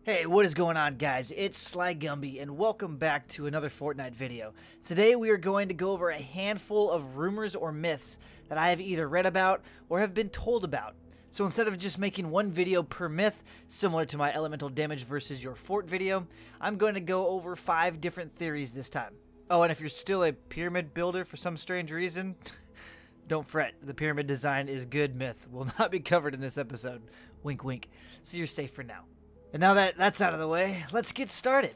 Hey, what is going on, guys? It's SlyGumbi, and welcome back to another Fortnite video. Today we are going to go over a handful of rumors or myths that I have either read about or have been told about. So instead of just making one video per myth, similar to my elemental damage versus your fort video, I'm going to go over 5 different theories this time. Oh, and if you're still a pyramid builder for some strange reason, don't fret. The pyramid design is good myth. Will not be covered in this episode. Wink, wink. So you're safe for now. And now that that's out of the way, let's get started.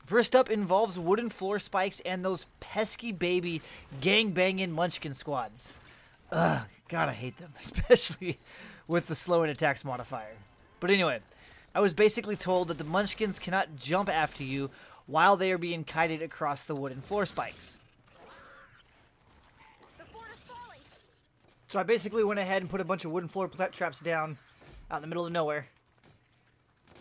First up involves wooden floor spikes and those pesky baby gang-banging munchkin squads. Ugh, God, I hate them, especially with the slow in attacks modifier. But anyway, I was basically told that the munchkins cannot jump after you while they are being kited across the wooden floor spikes. So I basically went ahead and put a bunch of wooden floor traps down out in the middle of nowhere,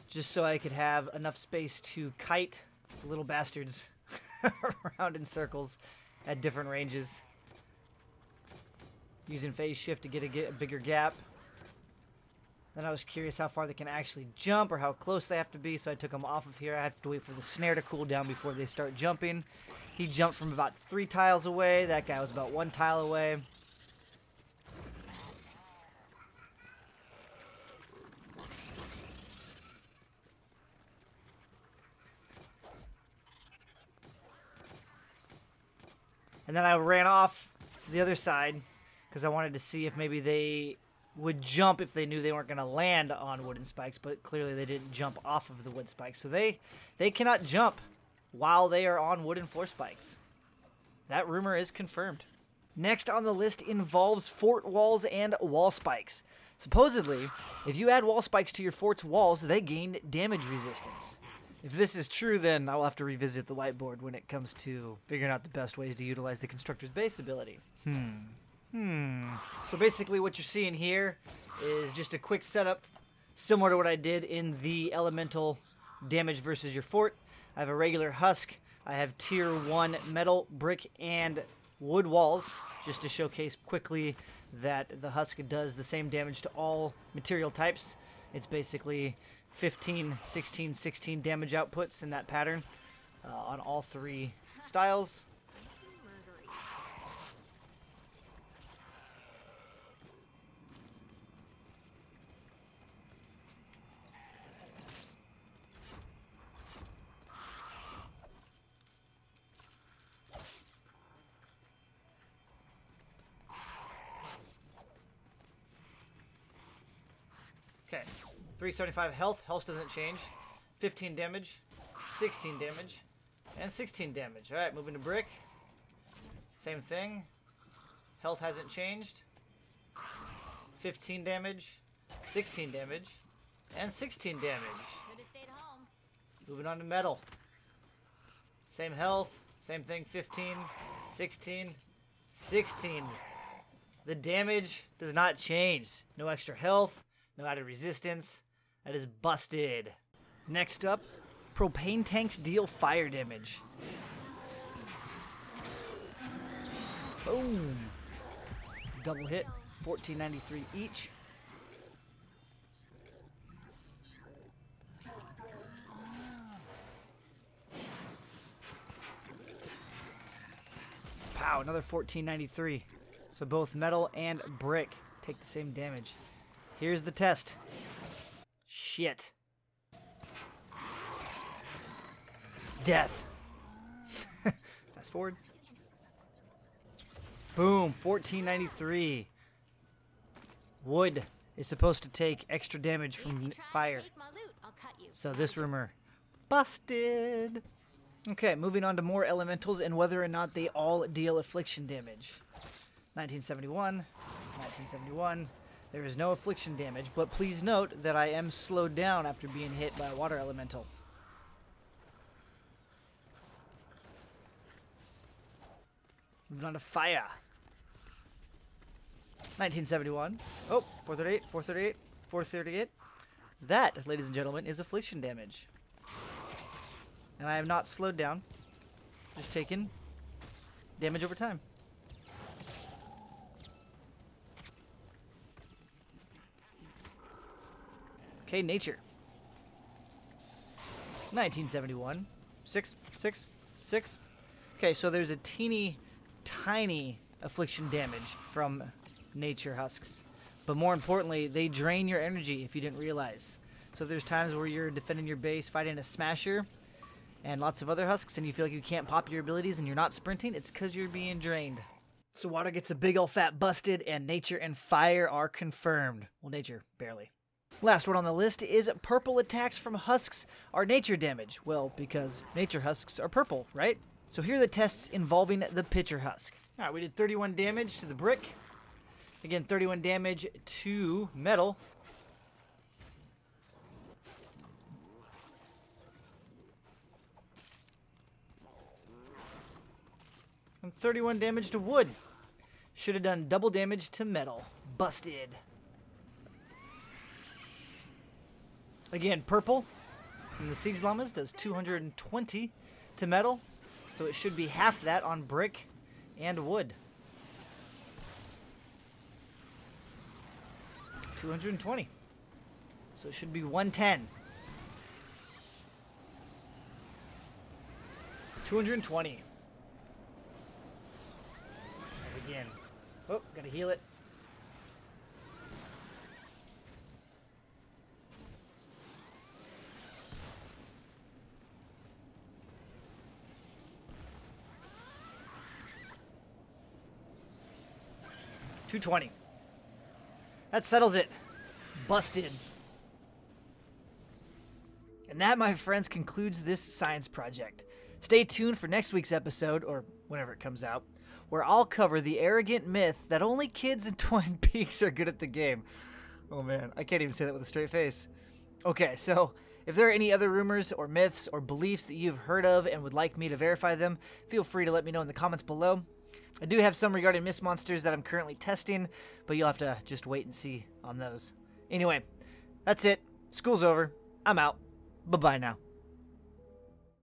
just so I could have enough space to kite the little bastards around in circles at different ranges. Using phase shift to get a bigger gap. Then I was curious how far they can actually jump or how close they have to be, so I took them off of here. I have to wait for the snare to cool down before they start jumping. He jumped from about 3 tiles away. That guy was about 1 tile away. And then I ran off the other side because I wanted to see if maybe they would jump if they knew they weren't going to land on wooden spikes, but clearly they didn't jump off of the wood spikes. So they cannot jump while they are on wooden floor spikes. That rumor is confirmed. Next on the list involves fort walls and wall spikes. Supposedly, if you add wall spikes to your fort's walls, they gain damage resistance. If this is true, then I will have to revisit the whiteboard when it comes to figuring out the best ways to utilize the constructor's base ability. So basically what you're seeing here is just a quick setup similar to what I did in the elemental damage versus your fort. I have a regular husk. I have tier 1 metal, brick, and wood walls, just to showcase quickly that the husk does the same damage to all material types. It's basically 15, 16, 16 damage outputs in that pattern on all 3 styles. Okay. 375 health. Health doesn't change. 15 damage, 16 damage, and 16 damage. Alright, moving to brick. Same thing. Health hasn't changed. 15 damage, 16 damage, and 16 damage. Moving on to metal. Same health, same thing, 15, 16, 16. The damage does not change. No extra health, no added resistance. That is busted. Next up, propane tanks deal fire damage. Boom. Double hit, 1493 each. Pow, another 1493. So both metal and brick take the same damage. Here's the test. Shit. Death. Fast forward. Boom. 1493. Wood is supposed to take extra damage from fire. So this rumor busted. Okay, moving on to more elementals and whether or not they all deal affliction damage. 1971. 1971. There is no affliction damage, but please note that I am slowed down after being hit by a water elemental. Moving on to fire. 1971. Oh, 438, 438, 438. That, ladies and gentlemen, is affliction damage. And I have not slowed down. Just taken damage over time. Okay, nature. 1971. 6, 6, 6. Okay, so there's a teeny tiny affliction damage from nature husks. But more importantly, they drain your energy if you didn't realize. So there's times where you're defending your base, fighting a smasher, and lots of other husks, and you feel like you can't pop your abilities and you're not sprinting, it's because you're being drained. So water gets a big ol' fat busted, and nature and fire are confirmed. Well, nature, barely. Last one on the list is purple attacks from husks are nature damage. Well, because nature husks are purple, right? So here are the tests involving the pitcher husk. All right, we did 31 damage to the brick. Again, 31 damage to metal. And 31 damage to wood. Should have done double damage to metal. Busted. Again, purple from the Siege Llamas does 220 to metal. So it should be half that on brick and wood. 220. So it should be 110. 220. And again. Oh, gotta heal it. $220. That settles it. Busted. And that, my friends, concludes this science project. Stay tuned for next week's episode, or whenever it comes out, where I'll cover the arrogant myth that only kids in Twin Peaks are good at the game. Oh man, I can't even say that with a straight face. Okay, so if there are any other rumors or myths or beliefs that you've heard of and would like me to verify them, feel free to let me know in the comments below. I do have some regarding Mist Monsters that I'm currently testing, but you'll have to just wait and see on those. Anyway, that's it. School's over. I'm out. Bye-bye now.